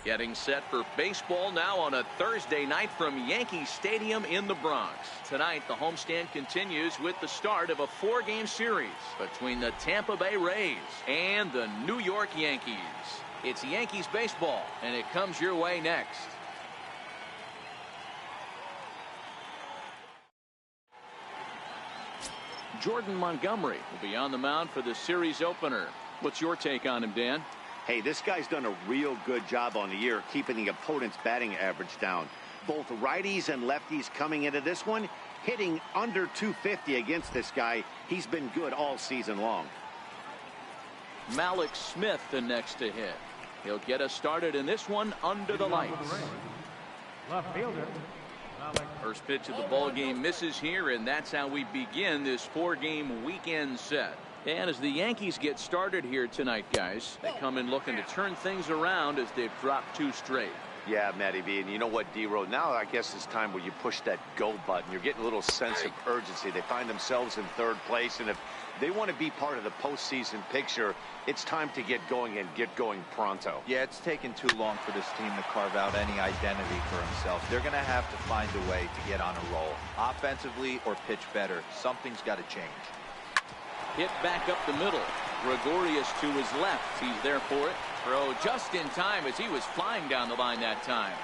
Getting set for baseball now on a Thursday night from Yankee Stadium in the Bronx. Tonight, the homestand continues with the start of a 4-game series between the Tampa Bay Rays and the New York Yankees. It's Yankees baseball, and it comes your way next. Jordan Montgomery will be on the mound for the series opener. What's your take on him, Dan? Hey, this guy's done a real good job on the year keeping the opponent's batting average down. Both righties and lefties coming into this one, hitting under 250 against this guy. He's been good all season long. Malik Smith the next to hit. He'll get us started in this one under the lights. Left fielder. First pitch of the ball game misses here, and that's how we begin this 4-game weekend set. And as the Yankees get started here tonight, guys, they come in looking to turn things around as they've dropped 2 straight. Yeah, Matty V, and you know what, D-Row, now I guess it's time where you push that go button. You're getting a little sense of urgency. They find themselves in 3rd place, and if they want to be part of the postseason picture, it's time to get going and get going pronto. Yeah, it's taken too long for this team to carve out any identity for themselves. They're going to have to find a way to get on a roll, offensively or pitch better. Something's got to change. Hit back up the middle. Gregorius to his left. He's there for it. Throw just in time as he was flying down the line that time.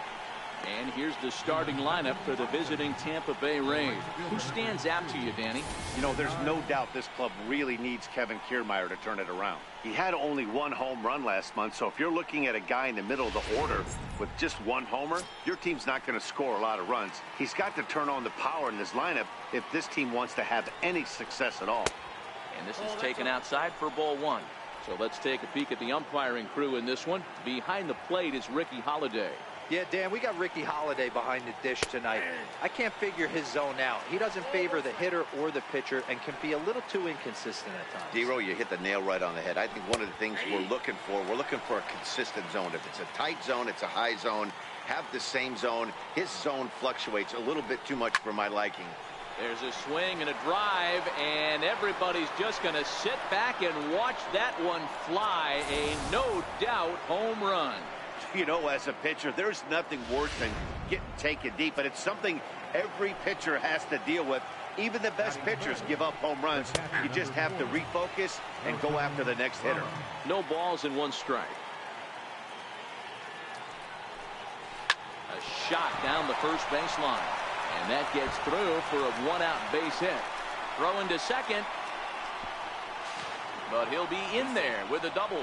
And here's the starting lineup for the visiting Tampa Bay Rays. Who stands out to you, Danny? You know, there's no doubt this club really needs Kevin Kiermaier to turn it around. He had only 1 home run last month, so if you're looking at a guy in the middle of the order with just 1 homer, your team's not going to score a lot of runs. He's got to turn on the power in this lineup if this team wants to have any success at all. And this is taken outside for ball 1. So let's take a peek at the umpiring crew in this one. Behind the plate is Ricky Holiday. Yeah, Dan, we got Ricky Holiday behind the dish tonight. I can't figure his zone out. He doesn't favor the hitter or the pitcher and can be a little too inconsistent at times. D-Row, you hit the nail right on the head. I think one of the things we're looking for a consistent zone. If it's a tight zone, it's a high zone. Have the same zone. His zone fluctuates a little bit too much for my liking. There's a swing and a drive, and everybody's just going to sit back and watch that one fly. A no-doubt home run. You know, as a pitcher, there's nothing worse than getting taken deep, but it's something every pitcher has to deal with. Even the best pitchers give up home runs. You just have to refocus and go after the next hitter. No balls and 1 strike. A shot down the first baseline. And that gets through for a 1-out base hit. Throw into second. But he'll be in there with a double.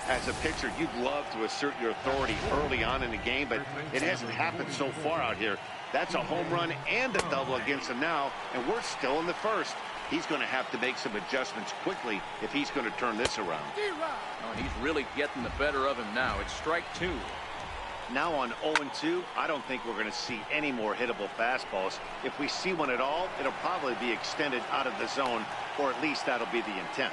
As a pitcher, you'd love to assert your authority early on in the game, but it hasn't happened so far out here. That's a home run and a double against him now, and we're still in the 1st. He's going to have to make some adjustments quickly if he's going to turn this around. Oh, and he's really getting the better of him now. It's strike 2. Now on 0-2, I don't think we're going to see any more hittable fastballs. If we see one at all, it'll probably be extended out of the zone, or at least that'll be the intent.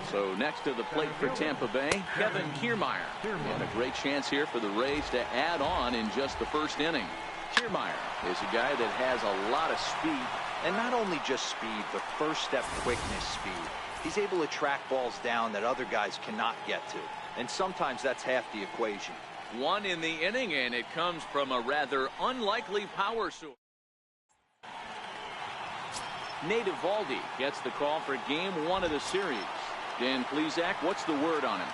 So next to the plate for Tampa Bay, Kevin Kiermaier. And a great chance here for the Rays to add on in just the 1st inning. Kiermaier is a guy that has a lot of speed. And not only just speed, but first step quickness speed. He's able to track balls down that other guys cannot get to. And sometimes that's half the equation. 1 in the inning, and it comes from a rather unlikely power source. Nate Eovaldi gets the call for game 1 of the series. Dan Plesac, what's the word on him?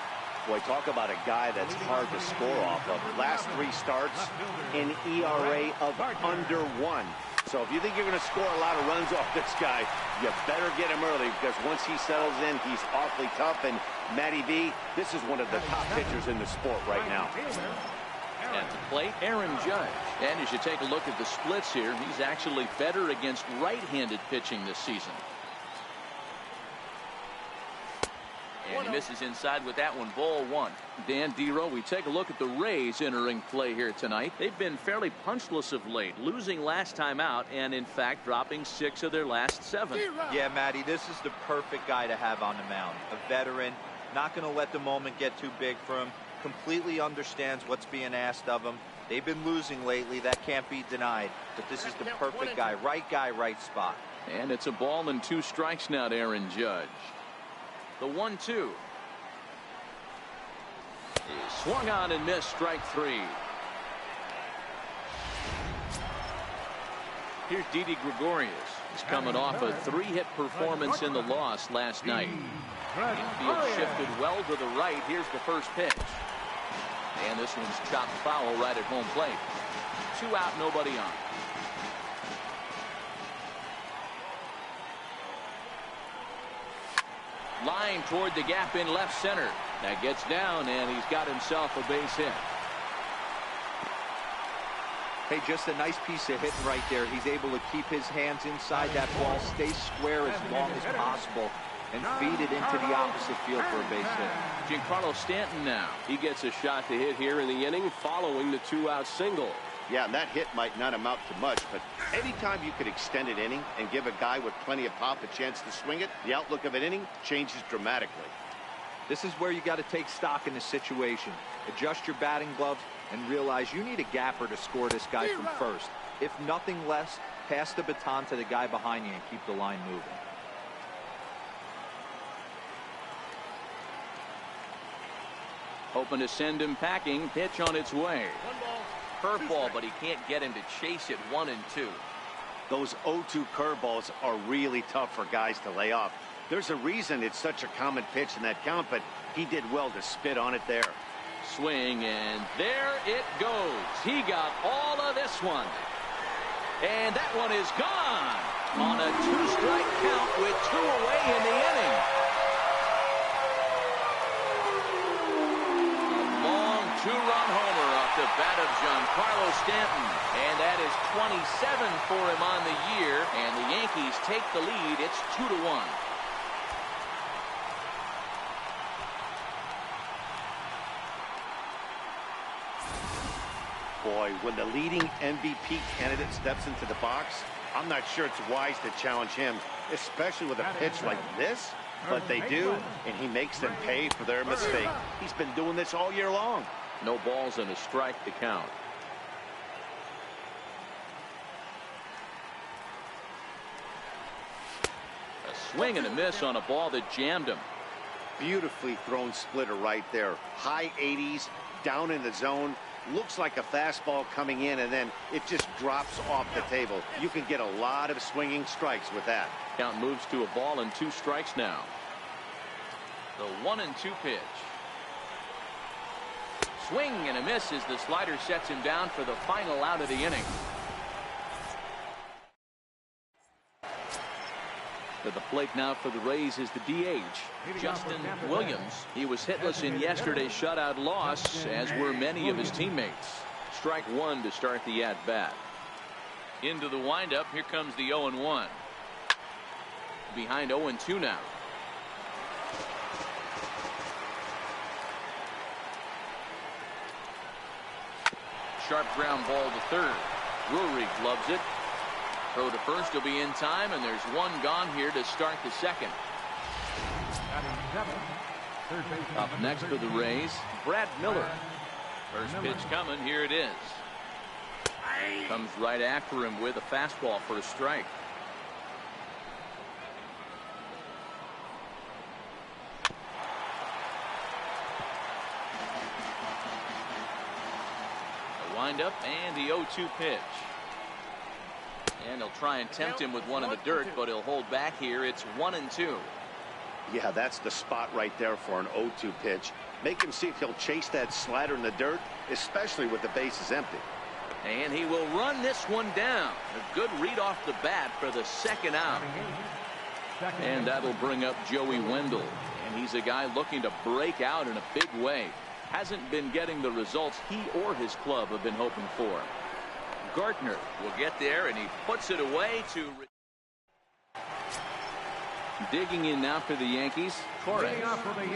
Boy, talk about a guy that's hard to score off of. Last 3 starts, an ERA of under 1. So if you think you're going to score a lot of runs off this guy, you better get him early, because once he settles in, he's awfully tough. And Matty V, this is one of the top pitchers in the sport right now. At the plate, Aaron Judge. And as you take a look at the splits here, he's actually better against right-handed pitching this season. And he misses inside with that one, ball 1. Dan, D-Row, we take a look at the Rays entering play here tonight. They've been fairly punchless of late, losing last time out and, in fact, dropping 6 of their last 7. Yeah, Matty, this is the perfect guy to have on the mound. A veteran, not going to let the moment get too big for him, completely understands what's being asked of him. They've been losing lately. That can't be denied. But this is the perfect guy, right spot. And it's a ball and 2 strikes now to Aaron Judge. The 1-2. He swung on and missed, strike 3. Here's Didi Gregorius. He's coming off a 3-hit performance in the loss last night. Infield shifted well to the right. Here's the first pitch. And this one's chopped foul right at home plate. 2 out, nobody on. Line toward the gap in left center. That gets down, and he's got himself a base hit. Hey, just a nice piece of hitting right there. He's able to keep his hands inside that ball, stay square as long as possible, and feed it into the opposite field for a base hit. Giancarlo Stanton now. He gets a shot to hit here in the inning following the 2-out single. Yeah, and that hit might not amount to much, but anytime you could extend an inning and give a guy with plenty of pop a chance to swing it, the outlook of an inning changes dramatically. This is where you got to take stock in the situation. Adjust your batting gloves and realize you need a gapper to score this guy from first. If nothing less, pass the baton to the guy behind you and keep the line moving. Hoping to send him packing. Pitch on its way. Curveball, but he can't get him to chase it. 1-2. Those 0-2 curveballs are really tough for guys to lay off. There's a reason it's such a common pitch in that count, but he did well to spit on it there. Swing, and there it goes. He got all of this one. And that one is gone on a 2-strike count with 2 away in the inning. A long 2-run homer off the bat of Giancarlo Stanton. And that is 27 for him on the year. And the Yankees take the lead. It's 2-1. Boy, when the leading MVP candidate steps into the box, I'm not sure it's wise to challenge him, especially with a pitch like this. But they do, and he makes them pay for their mistake. He's been doing this all year long. No balls and a strike to count. A swing and a miss on a ball that jammed him. Beautifully thrown splitter right there. High 80s, down in the zone. Looks like a fastball coming in, and then it just drops off the table. You can get a lot of swinging strikes with that. Count moves to a ball and 2 strikes now. The 1-2 pitch. Swing and a miss as the slider sets him down for the final out of the inning. To the plate now for the Rays is the DH, Justin Williams. He was hitless in yesterday's shutout loss, as were many of his teammates. Strike 1 to start the at-bat. Into the windup, here comes the 0-1. Behind 0-2 now. Sharp ground ball to third. Drury gloves it. Throw to first will be in time, and there's 1 gone here to start the second. Up next for the Rays, Brad Miller. First pitch coming. Here it is. Comes right after him with a fastball for a strike. The windup and the 0-2 pitch. And he'll try and tempt him with one in the dirt, but he'll hold back here. It's 1-2. Yeah, that's the spot right there for an 0-2 pitch. Make him see if he'll chase that slider in the dirt, especially with the bases empty. And he will run this one down. A good read off the bat for the second out. And that'll bring up Joey Wendell. And he's a guy looking to break out in a big way. Hasn't been getting the results he or his club have been hoping for. Gardner will get there, and he puts it away to... Digging in now for the Yankees, Torres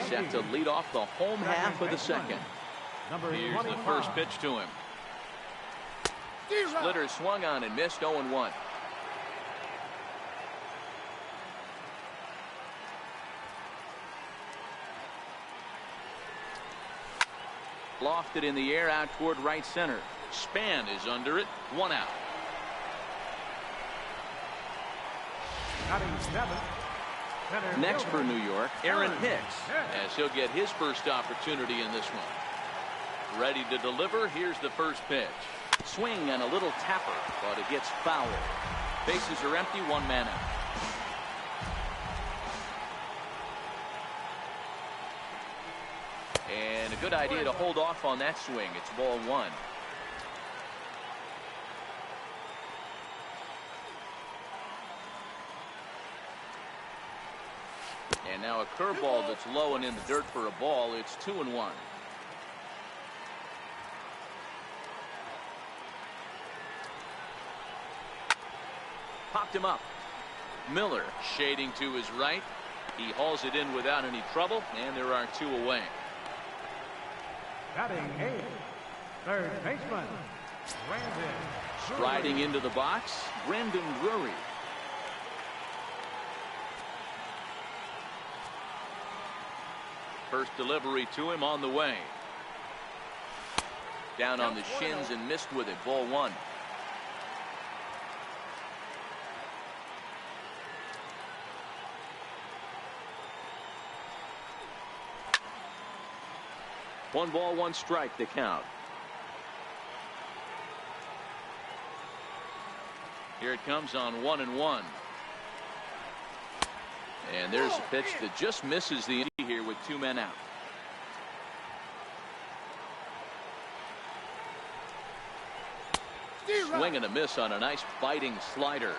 set to lead off the home half of the second. Here's the first pitch to him. Splitter swung on and missed. 0-1. Lofted in the air out toward right center. Span is under it. 1 out. Next for New York, Aaron Hicks, as he'll get his first opportunity in this one. Ready to deliver. Here's the first pitch. Swing and a little tapper, but it gets foul. Bases are empty, one man out. And a good idea to hold off on that swing. It's ball one. And now a curveball that's low and in the dirt for a ball. It's 2-1. Popped him up. Miller shading to his right. He hauls it in without any trouble, and there are two away. Batting eighth, third baseman, Brandon. Striding into the box, Brandon Drury. First delivery to him on the way. Down on the shins and missed with it. Ball one. One ball, one strike to count. Here it comes on 1-1. And there's a pitch that just misses the inning here with two men out. Swing and a miss on a nice biting slider.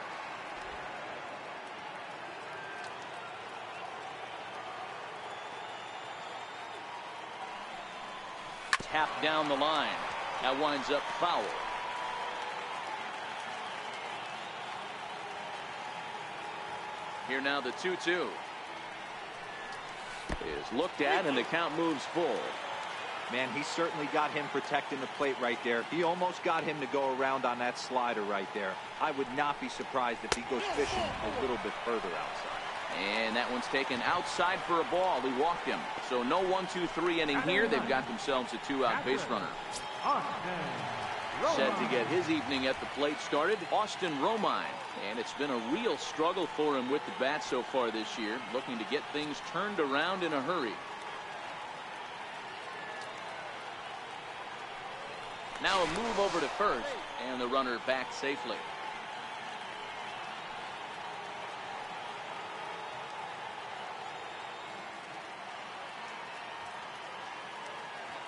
Tapped down the line. That winds up foul. Here now the 2-2 is looked at, and the count moves full. Man, he certainly got him protecting the plate right there. He almost got him to go around on that slider right there. I would not be surprised if he goes fishing a little bit further outside. And that one's taken outside for a ball. He walked him. So no 1-2-3 inning here. They've got themselves a two-out base runner. Set to get his evening at the plate started, Austin Romine. And it's been a real struggle for him with the bat so far this year, looking to get things turned around in a hurry. Now a move over to first, and the runner back safely.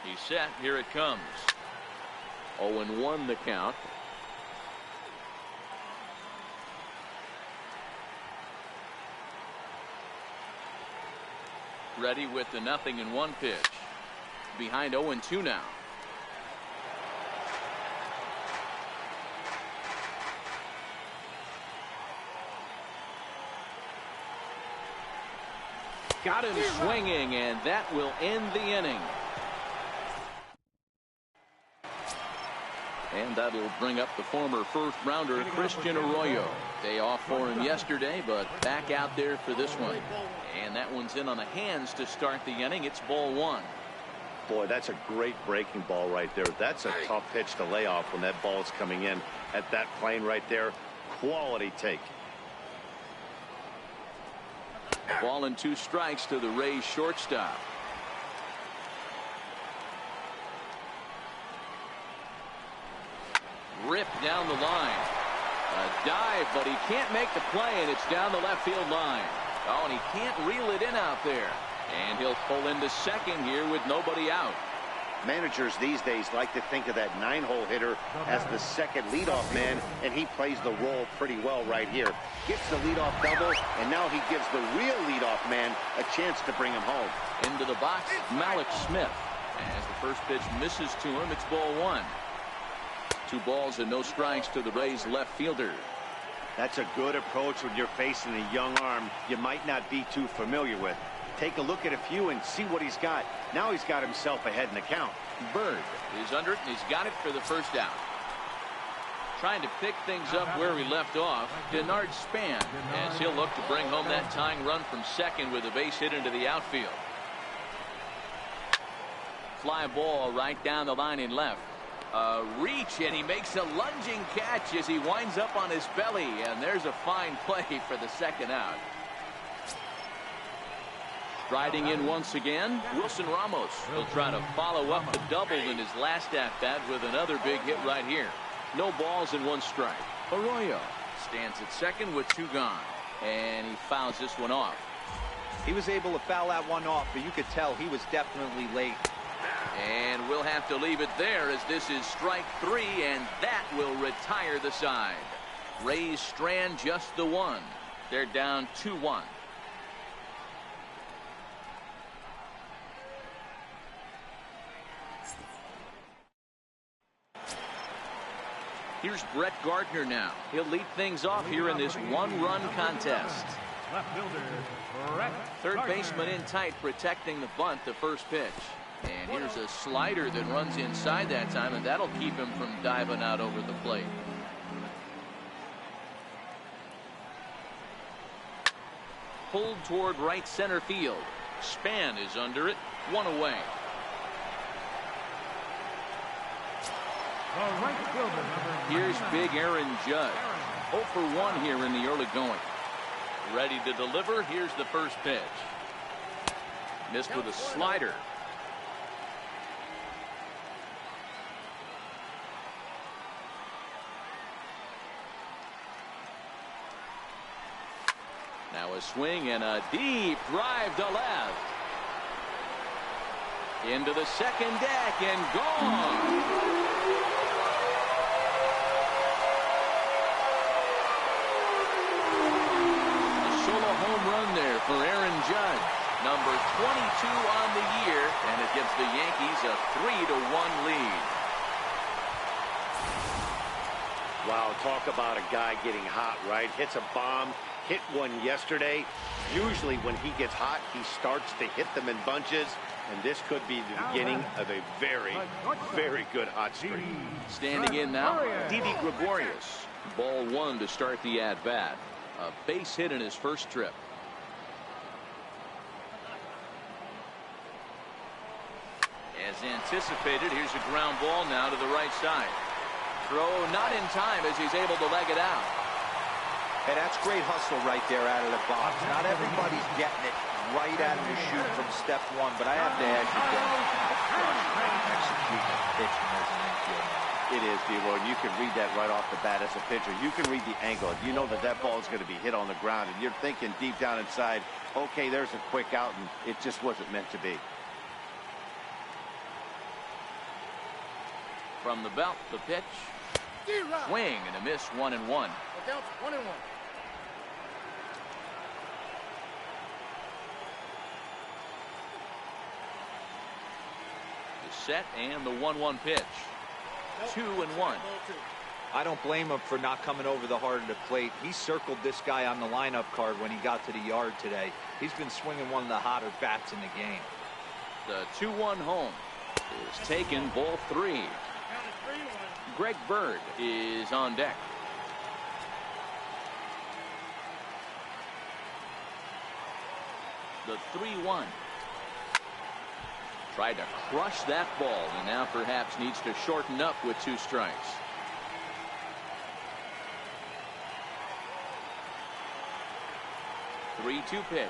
He's set. Here it comes. 0-1 the count. Ready with the 0-1 pitch. Behind 0-2 now. Got him swinging, and that will end the inning. And that'll bring up the former first-rounder Christian Arroyo. Day off for him yesterday, but back out there for this one. And that one's in on the hands to start the inning. It's ball one. Boy, that's a great breaking ball right there. That's a tough pitch to lay off when that ball is coming in at that plane right there. Quality take. Ball and two strikes to the Rays shortstop. Ripped down the line. A dive, but he can't make the play, and it's down the left field line. Oh, and he can't reel it in out there. And he'll pull into second here with nobody out. Managers these days like to think of that 9-hole hitter as the second leadoff man, and he plays the role pretty well right here. Gets the leadoff double, and now he gives the real leadoff man a chance to bring him home. Into the box, Malik Smith. As the first pitch misses to him, it's ball one. 2 balls and no strikes to the Rays left fielder. That's a good approach when you're facing a young arm you might not be too familiar with. Take a look at a few and see what he's got. Now he's got himself ahead in the count. Bird is under it, and he's got it for the first out. Trying to pick things up where he left off, Denard Span, as he'll look to bring home that tying run from second with a base hit into the outfield. Fly ball right down the line in left. Reach, and he makes a lunging catch as he winds up on his belly, and there's a fine play for the second out. Riding in once again, Wilson Ramos will try to follow up the double in his last at-bat with another big hit right here. No balls and 1 strike. Arroyo stands at second with 2 gone. And he fouls this one off. He was able to foul that one off, but you could tell he was definitely late. And we'll have to leave it there as this is strike 3, and that will retire the side. Rays strand just the 1. They're down 2-1. Here's Brett Gardner now. He'll lead things off here in this 1-run contest. Left fielder, Brett Third Gardner. baseman in tight, protecting the bunt, the first pitch. And here's a slider that runs inside that time, and that'll keep him from diving out over the plate. Pulled toward right center field. Span is under it. 1 away. The right fielder, number Here's 99. big Aaron Judge. 0 for 1 here in the early going. Ready to deliver. Here's the first pitch. Missed with a slider. Now a swing and a deep drive to left. Into the second deck and gone. For Aaron Judge, number 22 on the year, and it gives the Yankees a 3-1 lead. Wow, talk about a guy getting hot, right? Hits a bomb, hit one yesterday. Usually when he gets hot, he starts to hit them in bunches, and this could be the beginning of a very, very good hot streak. Standing in now, Didi Gregorius. Ball 1 to start the at-bat. A base hit in his first trip. As anticipated, here's a ground ball now to the right side. Throw not in time as he's able to leg it out. Hey, that's great hustle right there out of the box. Not everybody's getting it right out of the chute from step 1, but I have to ask you, execute the pitch as an infield. It is, D-Roy, and you can read that right off the bat as a pitcher. You can read the angle. You know that that ball is going to be hit on the ground, and you're thinking deep down inside, okay, there's a quick out, and it just wasn't meant to be. From the belt, the pitch. Swing and a miss, 1-1. The set and the 1-1 pitch. 2-1. I don't blame him for not coming over the heart of the plate. He circled this guy on the lineup card when he got to the yard today. He's been swinging one of the hotter bats in the game. The 2-1 home is taken, ball 3. Greg Bird is on deck. The 3-1. Tried to crush that ball and now perhaps needs to shorten up with 2 strikes. The 3-2 pitch.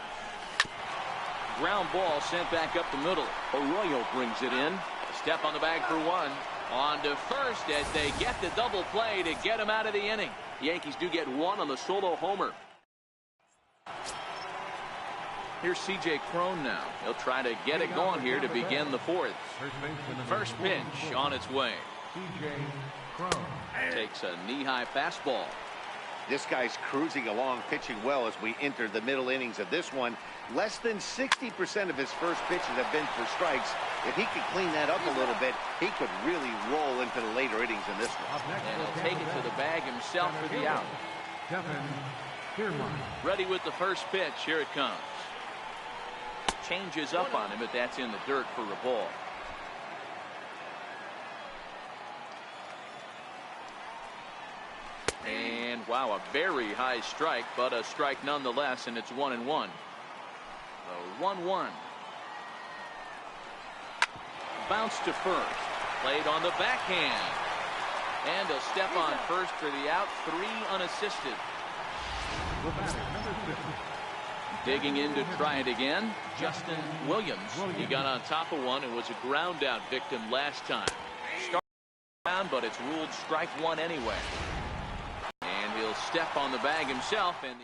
Ground ball sent back up the middle. Arroyo brings it in. A step on the bag for 1. On to first as they get the double play to get him out of the inning. The Yankees do get 1 on the solo homer. Here's C.J. Cron now. He'll try to get it going here to begin the 4th. First pitch on its way. C.J. Cron. Takes a knee-high fastball. This guy's cruising along, pitching well as we enter the middle innings of this one. Less than 60% of his first pitches have been for strikes. If he could clean that up a little bit, he could really roll into the later innings in this one. And he'll take it to the bag himself for the out. Ready with the first pitch. Here it comes. Changes up on him, but that's in the dirt for a ball. And wow, a very high strike, but a strike nonetheless, and it's 1-1. The 1-1. Bounce to first. Played on the backhand. And a step on first for the out. 3 unassisted. Digging in to try it again, Justin Williams. He got on top of one and was a ground out victim last time. Started down, but it's ruled strike one anyway. And he'll step on the bag himself, and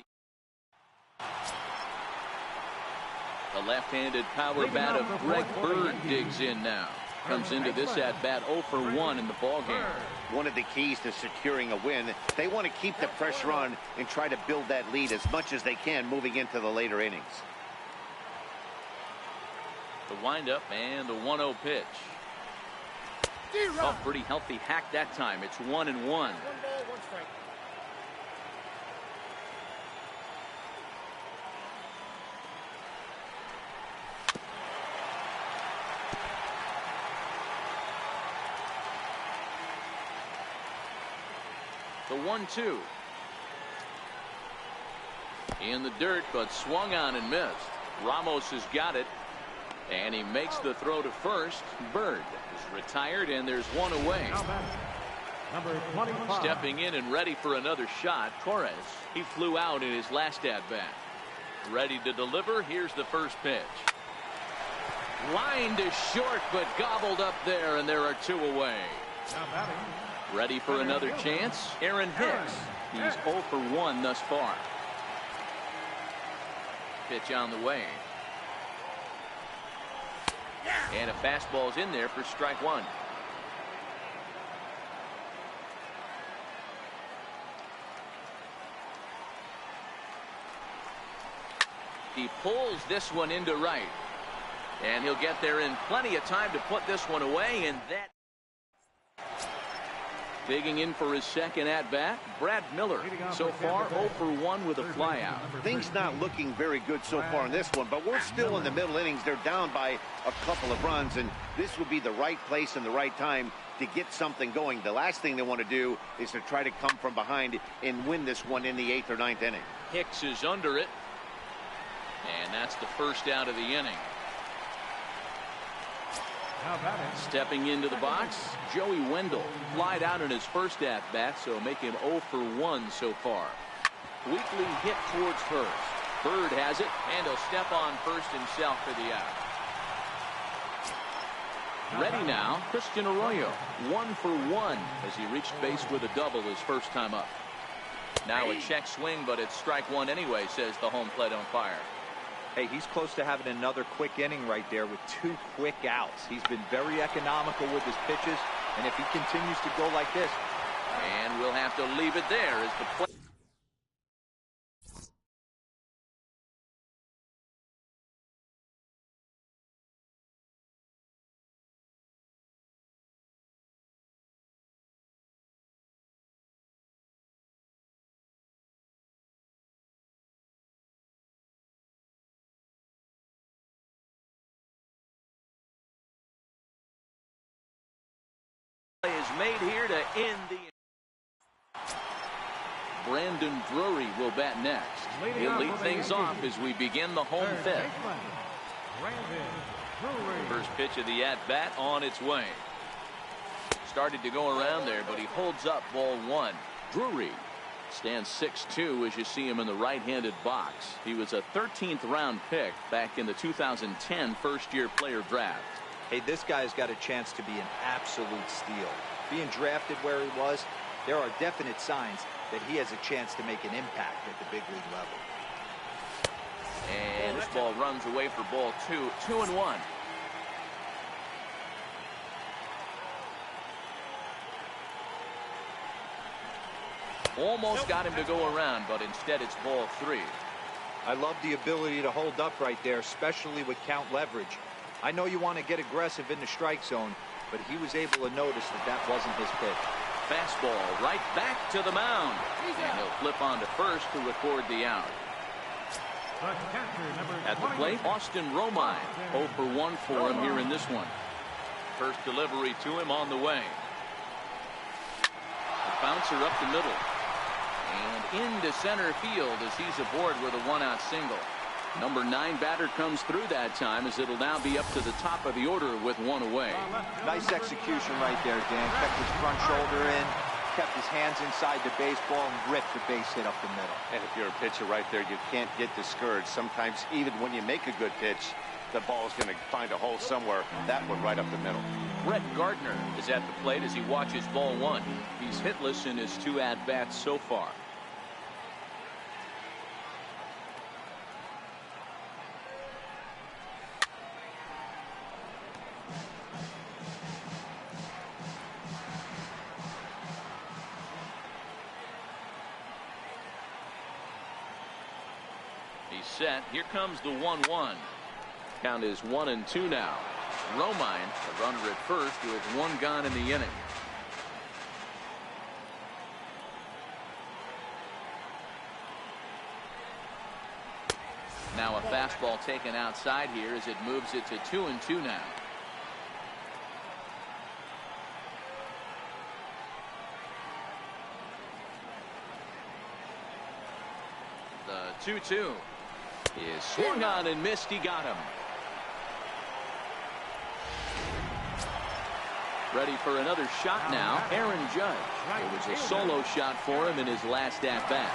the left-handed power bat of Greg Bird digs in now. Comes into this at bat 0 for 1 in the ballgame. One of the keys to securing a win, they want to keep the pressure on and try to build that lead as much as they can moving into the later innings. The windup and the 1-0 pitch. Oh, pretty healthy hack that time. It's 1-1. 1 ball, 1 strike. The 1-2. In the dirt, but swung on and missed. Ramos has got it, and he makes the throw to first. Bird is retired, and there's one away. Number 25. Stepping in and ready for another shot, Torres. He flew out in his last at-bat. Ready to deliver. Here's the first pitch. Line to short, but gobbled up there, and there are 2 away. Now batting. Ready for another chance, Aaron Hicks. He's 0 for 1 thus far. Pitch on the way. And a fastball's in there for strike 1. He pulls this one into right. And he'll get there in plenty of time to put this one away, and that. Digging in for his second at-bat, Brad Miller. So far, 0 for 1 with a flyout. Things not looking very good so far in this one, but we're still in the middle innings. They're down by a couple of runs, and this would be the right place and the right time to get something going. The last thing they want to do is to try to come from behind and win this one in the 8th or 9th inning. Hicks is under it, and that's the first out of the inning. Stepping into the box, Joey Wendell. Flied out in his first at-bat, so make him 0 for 1 so far. Weakly hit towards first. Bird has it, and he'll step on first himself for the out. Ready now, Christian Arroyo. 1 for 1 as he reached base with a double his first time up. Now a check swing, but it's strike 1 anyway, says the home plate umpire. Hey, he's close to having another quick inning right there with 2 quick outs. He's been very economical with his pitches, and if he continues to go like this. And we'll have to leave it there as the play. Is made here to end the. Brandon Drury will bat next. He'll lead things off as we begin the home 5th. First pitch of the at-bat on its way. Started to go around there, but he holds up ball 1. Drury stands 6'2" as you see him in the right-handed box. He was a 13th round pick back in the 2010 first-year player draft. Hey, this guy's got a chance to be an absolute steal. Being drafted where he was, there are definite signs that he has a chance to make an impact at the big league level. And this ball runs away for ball 2. 2-1. Almost got him to go around, but instead it's ball 3. I love the ability to hold up right there, especially with count leverage. I know you want to get aggressive in the strike zone, but he was able to notice that that wasn't his pitch. Fastball right back to the mound. And he'll flip on to first to record the out. At the plate, Austin Romine. 0 for 1 for him here in this one. First delivery to him on the way. The bouncer up the middle. And into center field as he's aboard with a 1-out single. Number 9 batter comes through that time as it'll now be up to the top of the order with 1 away. Nice execution right there, Dan. Kept his front shoulder in, kept his hands inside the baseball and ripped the base hit up the middle. And if you're a pitcher right there, you can't get discouraged. Sometimes even when you make a good pitch, the ball's going to find a hole somewhere. That one right up the middle. Brett Gardner is at the plate as he watches ball one. He's hitless in his 2 at-bats so far. He's set. Here comes the 1-1. Count is 1-2 now. Romine, the runner at first with 1 gone in the inning. Now a fastball taken outside here as it moves it to 2-2 now. The 2-2 is swung on and missed. He got him. Ready for another shot now. Aaron Judge. It was a solo shot for him in his last at-bat.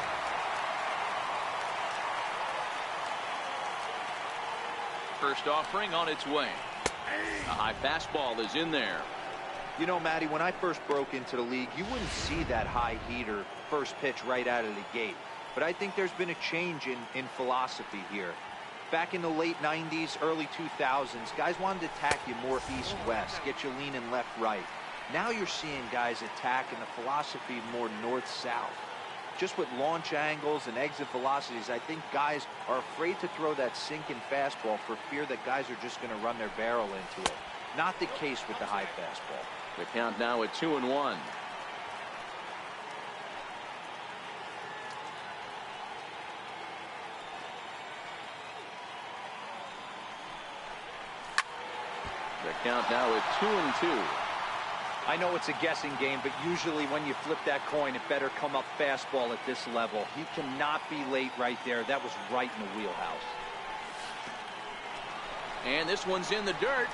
First offering on its way. A high fastball is in there. You know, Matty, when I first broke into the league, you wouldn't see that high heater first pitch right out of the gate. But I think there's been a change in philosophy here. Back in the late 90s, early 2000s, guys wanted to attack you more east-west, get you leaning left-right. Now you're seeing guys attack in the philosophy more north-south. Just with launch angles and exit velocities, I think guys are afraid to throw that sinking fastball for fear that guys are just going to run their barrel into it. Not the case with the high fastball. The count now at 2-1. The count now at 2-2. I know it's a guessing game, but usually when you flip that coin, it better come up fastball at this level. He cannot be late right there. That was right in the wheelhouse. And this one's in the dirt.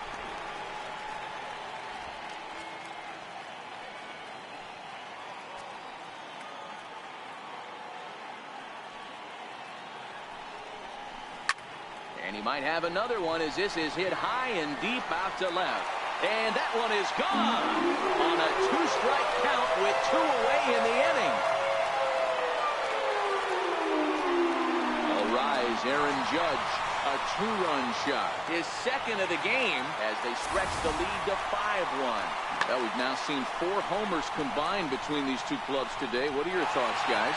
And he might have another one as this is hit high and deep out to left. And that one is gone on a 2-strike count with 2 away in the inning. All rise, Aaron Judge, a 2-run shot. His second of the game as they stretch the lead to 5-1. Well, we've now seen 4 homers combined between these two clubs today. What are your thoughts, guys?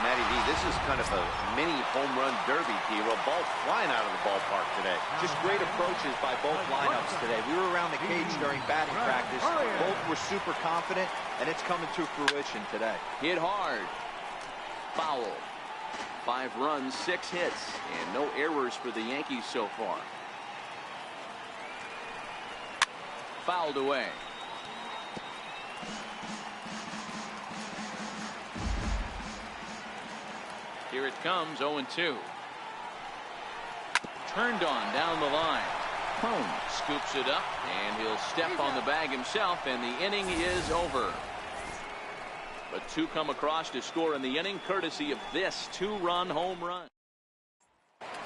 Matty V, this is kind of a mini home run derby, hero. Ball flying out of the ballpark today. Just great approaches by both lineups today. We were around the cage during batting practice. Both were super confident, and it's coming to fruition today. Hit hard. Foul. 5 runs, 6 hits, and no errors for the Yankees so far. Fouled away. Here it comes, 0-2. Turned on down the line. Home scoops it up, and he'll step on the bag himself, and the inning is over. But 2 come across to score in the inning, courtesy of this 2-run home run.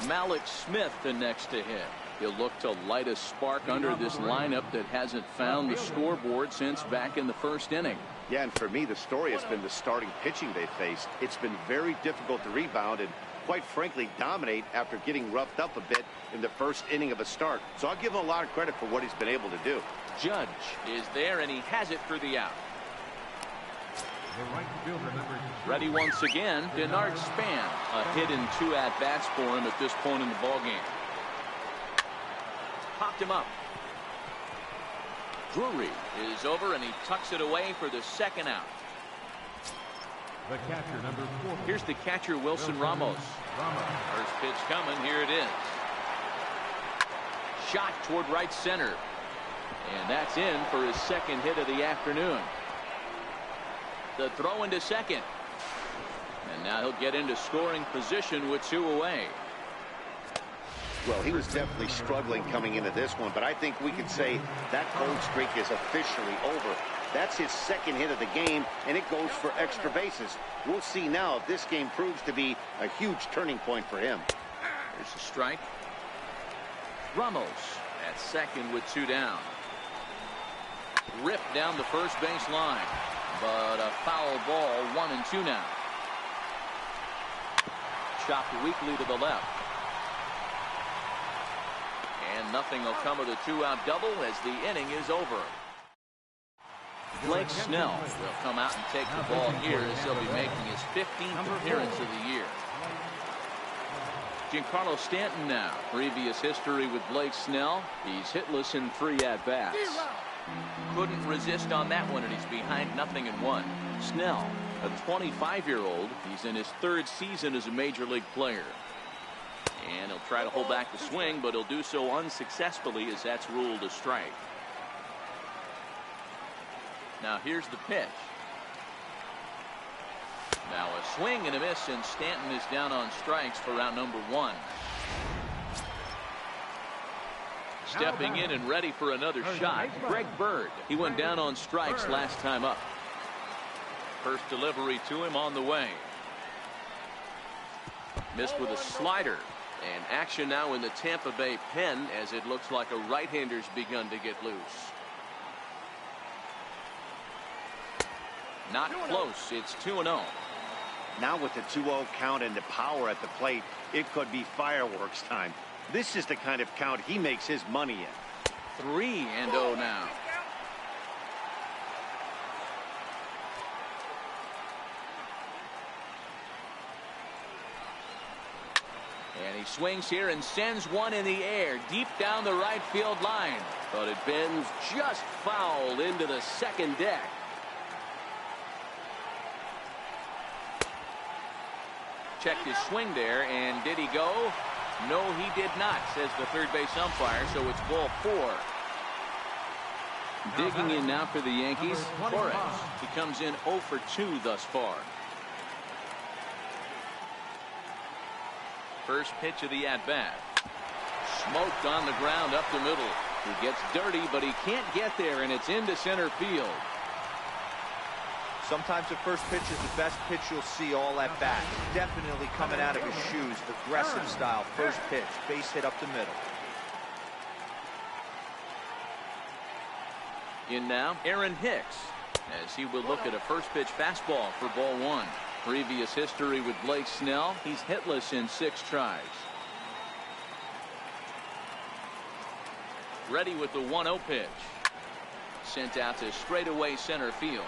Malik Smith the next to hit. He'll look to light a spark under this lineup that hasn't found the scoreboard since back in the first inning. Yeah, and for me, the story has been the starting pitching they faced. It's been very difficult to rebound and, quite frankly, dominate after getting roughed up a bit in the first inning of a start. So I'll give him a lot of credit for what he's been able to do. Judge is there, and he has it for the out. The right fielder, number 2. Ready once again, Denard Span. A hit in 2 at-bats for him at this point in the ballgame. Popped him up. Drury is over, and he tucks it away for the second out. The catcher, number 4. Here's the catcher, Wilson Ramos. First pitch coming. Here it is. Shot toward right center. And that's in for his second hit of the afternoon. The throw into second. And now he'll get into scoring position with 2 away. Well, he was definitely struggling coming into this one, but I think we can say that cold streak is officially over. That's his second hit of the game, and it goes for extra bases. We'll see now if this game proves to be a huge turning point for him. Here's the strike. Ramos at second with 2 down. Ripped down the first base line, but a foul ball, 1-2 now. Chopped weakly to the left. And nothing will come of the 2-out double as the inning is over. Blake Snell will come out and take the ball here as he'll be making his 15th appearance of the year. Giancarlo Stanton now. Previous history with Blake Snell. He's hitless in 3 at-bats. Couldn't resist on that one, and he's behind 0-1. Snell, a 25-year-old. He's in his 3rd season as a major league player. And he'll try to hold back the swing, but he'll do so unsuccessfully as that's ruled a strike. Now here's the pitch. Now a swing and a miss, and Stanton is down on strikes for round number 1. Stepping in and ready for another shot, Greg Bird. He went down on strikes last time up. First delivery to him on the way. Missed with a slider. And action now in the Tampa Bay pen as it looks like a right-hander's begun to get loose. Not close. It's 2-0. Now with the 2-0 count and the power at the plate, it could be fireworks time. This is the kind of count he makes his money in. 3-0 now. And he swings here and sends one in the air deep down the right field line. But it bends just foul into the second deck. Checked his swing there, and did he go? No, he did not, says the third base umpire, so it's ball 4. Digging in now for the Yankees, Torres. He comes in 0 for 2 thus far. First pitch of the at-bat. Smoked on the ground up the middle. He gets dirty, but he can't get there, and it's into center field. Sometimes the first pitch is the best pitch you'll see all at bat. Definitely coming out of his shoes. Aggressive style. First pitch. Base hit up the middle. In now, Aaron Hicks, as he will look at a first pitch fastball for ball 1. Previous history with Blake Snell. He's hitless in 6 tries. Ready with the 1-0 pitch. Sent out to straightaway center field.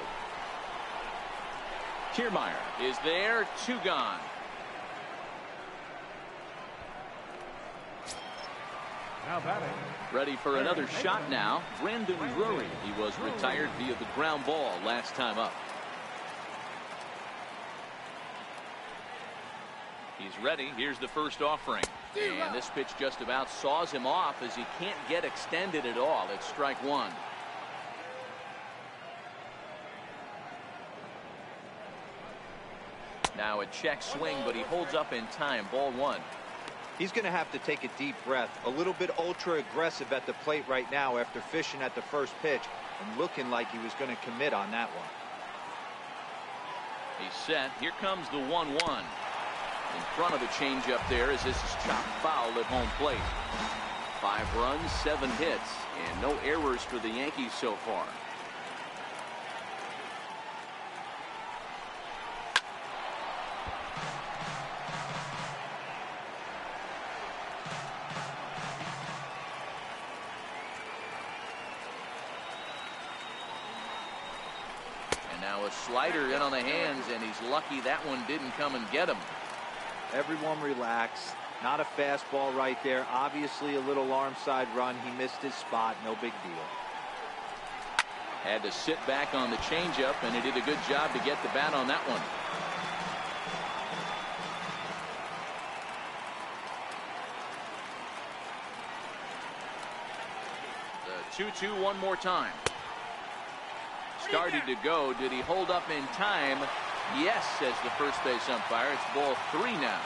Kiermaier is there, 2 gone. Now batting. Ready for another shot now. Brandon Drury. He was retired via the ground ball last time up. He's ready. Here's the first offering. And this pitch just about saws him off as he can't get extended at all. It's strike 1. Now a check swing, but he holds up in time. Ball 1. He's going to have to take a deep breath. A little bit ultra aggressive at the plate right now after fishing at the first pitch and looking like he was going to commit on that one. He's set. Here comes the 1-1. In front of the changeup there as this is chopped foul at home plate. 5 runs, 7 hits, and no errors for the Yankees so far. Now a slider in on the hands, and he's lucky that one didn't come and get him. Everyone relax. Not a fastball right there. Obviously a little arm side run. He missed his spot. No big deal. Had to sit back on the changeup, and he did a good job to get the bat on that one. The 2-2 one more time. Started to go. Did he hold up in time? Yes, says the first base umpire. It's ball 3 now.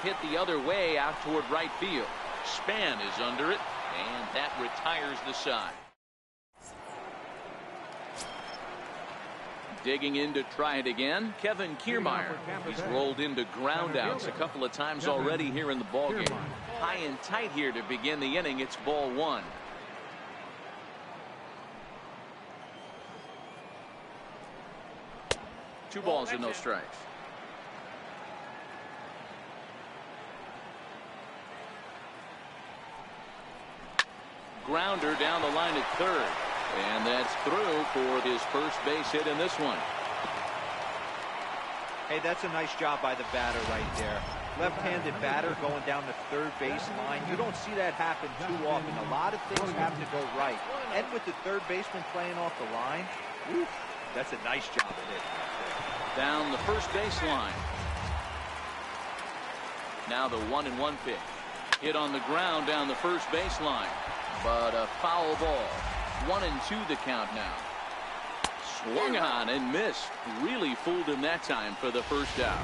hit the other way out toward right field. Span is under it, and that retires the side. Digging in to try it again, Kevin Kiermaier. He's rolled into groundouts a couple of times already here in the ballgame. High and tight here to begin the inning. It's ball one. Two balls and no strikes. Grounder down the line at third. And that's through for his first base hit in this one. Hey, that's a nice job by the batter right there. Left-handed batter going down the third base line. You don't see that happen too often. A lot of things have to go right. And with the third baseman playing off the line, oof, that's a nice job of it. Down the first base line. Now the 1-1 pitch. Hit on the ground down the first base line. But a foul ball. 1-2 the count now. Swung on and missed. Really fooled him that time for the first out.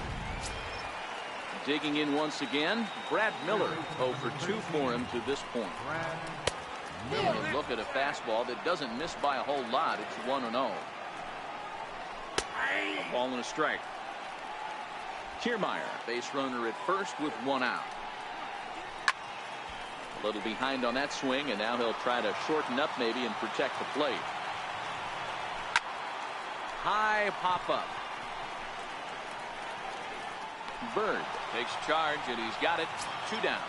Digging in once again, Brad Miller. 0 for 2 for him to this point. And look at a fastball that doesn't miss by a whole lot. It's 1-0. A ball and a strike. Kiermaier, base runner at first with 1 out. A little behind on that swing, and now he'll try to shorten up maybe and protect the plate. High pop up. Bird takes charge, and he's got it. 2 down.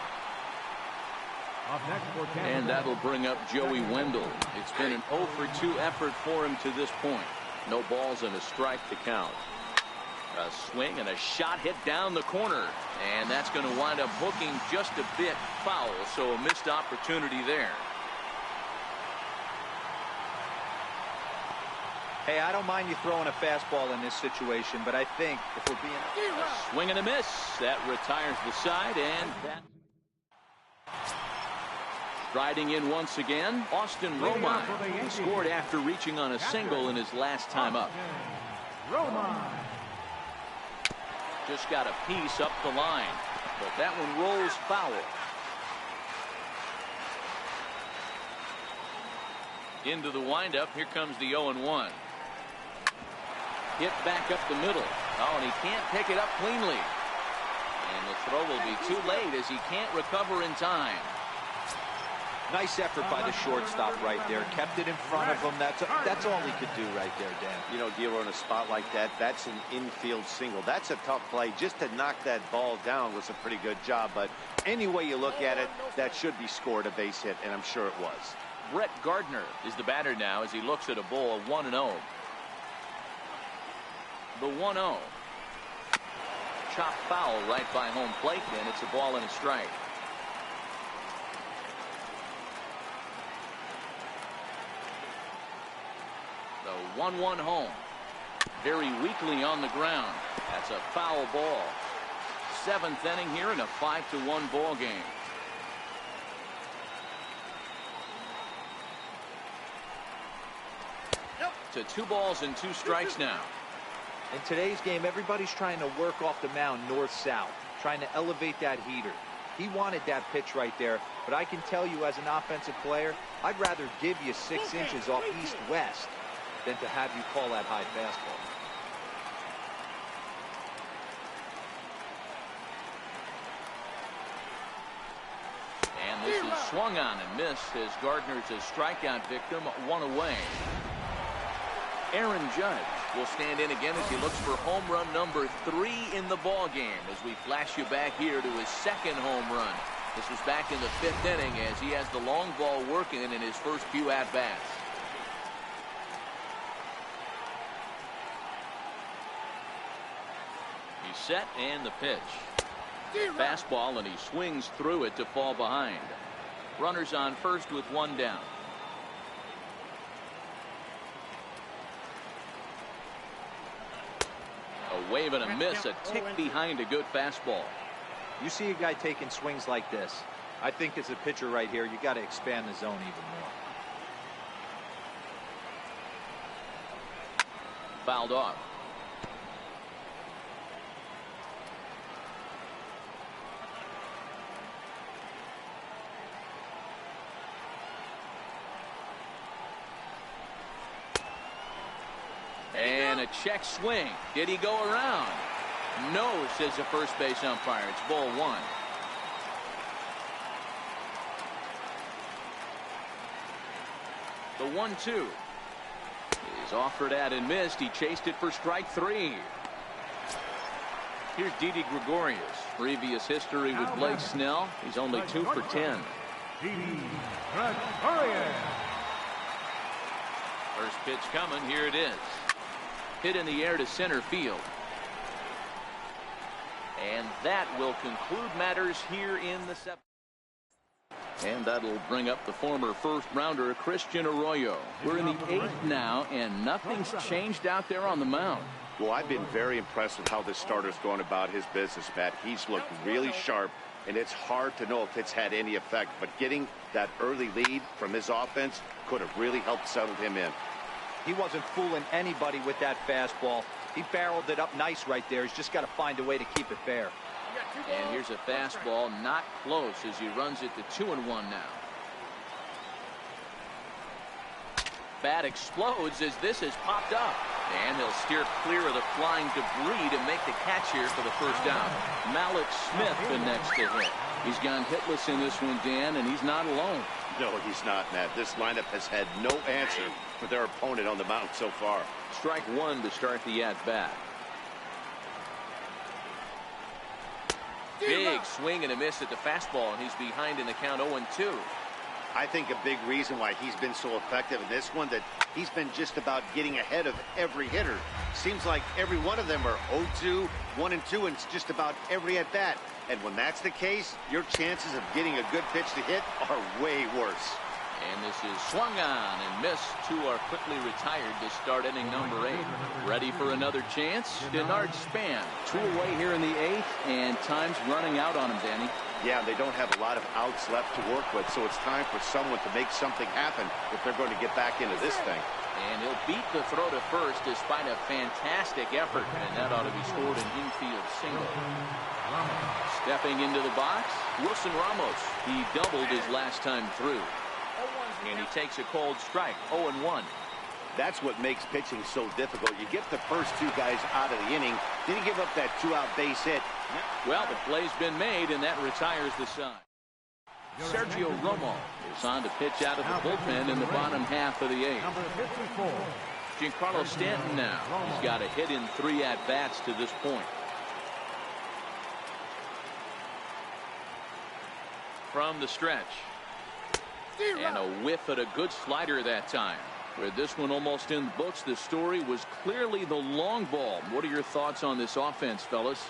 And that'll bring up Joey Wendell. It's been an 0 for 2 effort for him to this point. No balls and a strike to count. A swing and a shot hit down the corner, and that's going to wind up hooking just a bit foul, so a missed opportunity there. Hey, I don't mind you throwing a fastball in this situation, but I think if we're being a swing and a miss, that retires the side, and that. Riding in once again, Austin Romine. He scored after reaching on a single in his last time up. Just got a piece up the line, but that one rolls foul. Into the windup. Here comes the 0-1. Hit back up the middle. Oh, and he can't pick it up cleanly. And the throw will be too late as he can't recover in time. Nice effort by the shortstop right there. Kept it in front of him. That's all he could do right there, Dan. You know, Giro, in a spot like that, that's an infield single. That's a tough play. Just to knock that ball down was a pretty good job. But any way you look at it, that should be scored a base hit, and I'm sure it was. Brett Gardner is the batter now as he looks at a ball 1-0. The 1-0. Chop foul right by home plate, and it's a ball and a strike. The 1-1 home. Very weakly on the ground. That's a foul ball. 7th inning here in a 5-1 ball game. To 2 balls and 2 strikes now. In today's game, everybody's trying to work off the mound north-south, trying to elevate that heater. He wanted that pitch right there, but I can tell you as an offensive player, I'd rather give you 6 inches off east-west than to have you call that high fastball. And this is swung on and missed as Gardner's a strikeout victim, 1 away. Aaron Judge will stand in again as he looks for home run number 3 in the ball game as we flash you back here to his 2nd home run. This was back in the 5th inning as he has the long ball working in his first few at-bats. He's set and the pitch. Fastball, and he swings through it to fall behind. Runners on first with 1 down. A wave and a miss, a tick behind a good fastball. You see a guy taking swings like this. I think as a pitcher right here, you got to expand the zone even more. Fouled off. check swing. Did he go around? No, says the first base umpire. It's ball one. The 1-2 is offered at and missed. He chased it for strike three. Here's Didi Gregorius. Previous history with Blake Snell. He's only 2 for 10. Didi Gregorius. First pitch coming. Here it is. Hit in the air to center field. And that will conclude matters here in the 7th. And that'll bring up the former first-rounder Christian Arroyo. We're in the 8th now, and nothing's changed out there on the mound. Well, I've been very impressed with how this starter's going about his business, Matt. He's looked really sharp, and it's hard to know if it's had any effect. But getting that early lead from his offense could have really helped settle him in. He wasn't fooling anybody with that fastball. He barreled it up nice right there. He's just got to find a way to keep it fair. And here's a fastball not close as he runs it to 2-1 now. Bat explodes as this has popped up. And he'll steer clear of the flying debris to make the catch here for the first out. Malik Smith the next to hit. He's gone hitless in this one, Dan, and he's not alone. No, he's not, Matt. This lineup has had no answer for their opponent on the mound so far. Strike one to start the at-bat. Big swing and a miss at the fastball, and he's behind in the count 0-2. I think a big reason why he's been so effective in this one that he's been just about getting ahead of every hitter. Seems like every one of them are 0-2, 1-2, and it's just about every at bat. And when that's the case, your chances of getting a good pitch to hit are way worse. And this is swung on and missed. Two are quickly retired to start inning number 8. Ready for another chance? Denard Span. 2 away here in the 8th, and time's running out on him, Danny. Yeah, they don't have a lot of outs left to work with, so it's time for someone to make something happen if they're going to get back into this thing. And he'll beat the throw to first despite a fantastic effort, and that ought to be scored an infield single. Stepping into the box, Wilson Ramos. He doubled his last time through. And he takes a cold strike, 0-1. That's what makes pitching so difficult. You get the first 2 guys out of the inning, then you give up that 2-out base hit. Well, the play's been made, and that retires the side. Sergio Romo is on to pitch out of the bullpen in the bottom half of the 8th. Number 54. Giancarlo Stanton now. He's got a hit in 3 at-bats to this point. From the stretch. And a whiff at a good slider that time. With this one almost in the books, the story was clearly the long ball. What are your thoughts on this offense, fellas?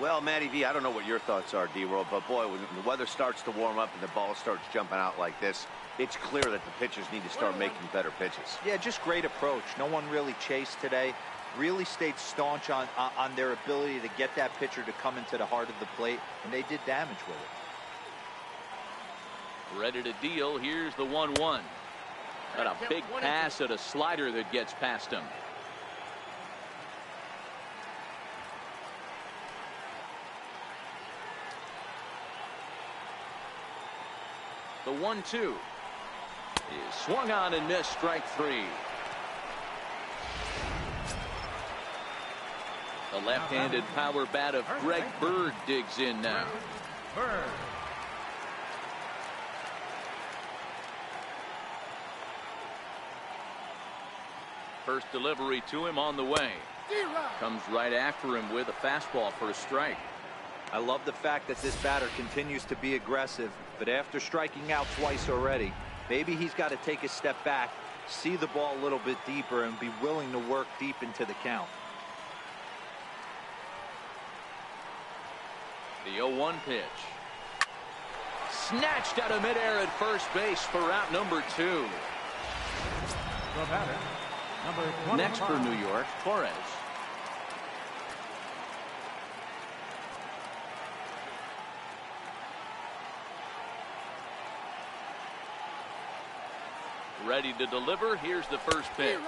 Well, Matty V, I don't know what your thoughts are, D-Roll, but boy, when the weather starts to warm up and the ball starts jumping out like this, it's clear that the pitchers need to start making better pitches. Yeah, just great approach. No one really chased today. Really stayed staunch on their ability to get that pitcher to come into the heart of the plate, and they did damage with it. Ready to deal. Here's the 1-1. Got a big pass at a slider that gets past him. The 1-2 is swung on and missed. Strike 3. The left-handed power bat of Greg Bird digs in now. Bird. First delivery to him on the way. Comes right after him with a fastball for a strike. I love the fact that this batter continues to be aggressive, but after striking out twice already, maybe he's got to take a step back, see the ball a little bit deeper, and be willing to work deep into the count. The 0-1 pitch. Snatched out of midair at first base for out number 2. The batter, number 25. Next for New York, Torres. Ready to deliver. Here's the first pitch.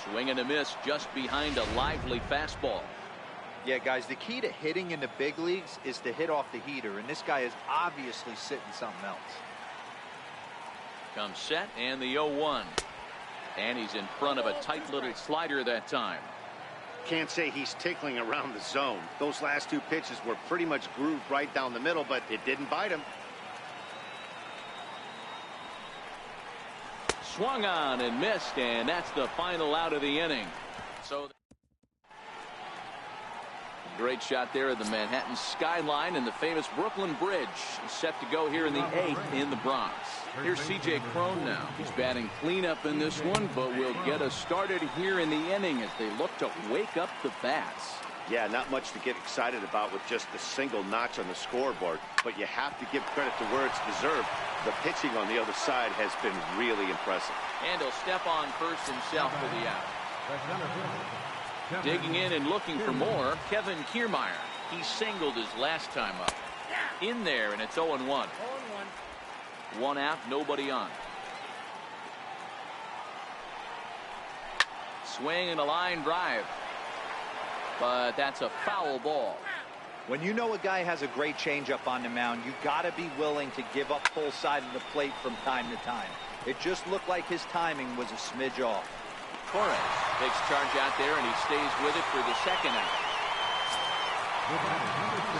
Swing and a miss just behind a lively fastball. Yeah, guys, the key to hitting in the big leagues is to hit off the heater, and this guy is obviously sitting something else. Comes set, and the 0-1. And he's in front of a tight little slider that time. Can't say he's tickling around the zone. Those last two pitches were pretty much grooved right down the middle, but it didn't bite him. Swung on and missed, and that's the final out of the inning. So great shot there of the Manhattan skyline and the famous Brooklyn Bridge set to go here in the 8th in the Bronx. Here's C.J. Cron now. He's batting cleanup in this one, but will get us started here in the inning as they look to wake up the bats. Yeah, not much to get excited about with just a single notch on the scoreboard, but you have to give credit to where it's deserved. The pitching on the other side has been really impressive. And he'll step on first himself for the out. Digging in and looking for more, Kevin Kiermaier. He singled his last time up. In there, and it's 0-1. 1 out, nobody on. Swing and a line drive. But that's a foul ball. When you know a guy has a great changeup on the mound, you got to be willing to give up full side of the plate from time to time. It just looked like his timing was a smidge off. Torres takes charge out there, and he stays with it for the second out.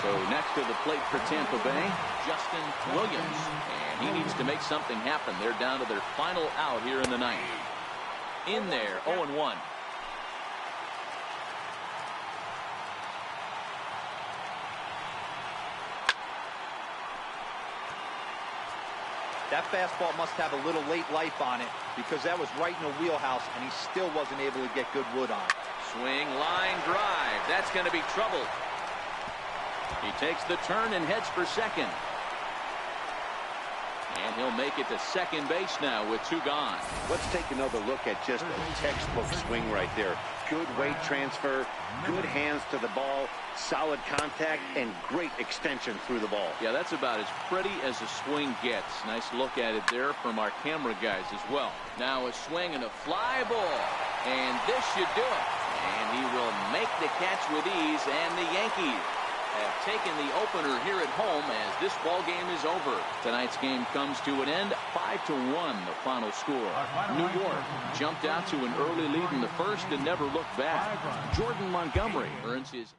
So next to the plate for Tampa Bay, Justin Williams. And he needs to make something happen. They're down to their final out here in the 9th. In there, 0-1. That fastball must have a little late life on it because that was right in the wheelhouse, and he still wasn't able to get good wood on it. Swing, line drive. That's going to be trouble. He takes the turn and heads for second. And he'll make it to second base now with 2 gone. Let's take another look at just a textbook swing right there. Good weight transfer, good hands to the ball, solid contact, and great extension through the ball. Yeah, that's about as pretty as a swing gets. Nice look at it there from our camera guys as well. Now a swing and a fly ball. And this should do it. And he will make the catch with ease, and the Yankees have taken the opener here at home as this ball game is over. Tonight's game comes to an end, 5-1 the final score. New York jumped out to an early lead in the first and never looked back. Jordan Montgomery earns his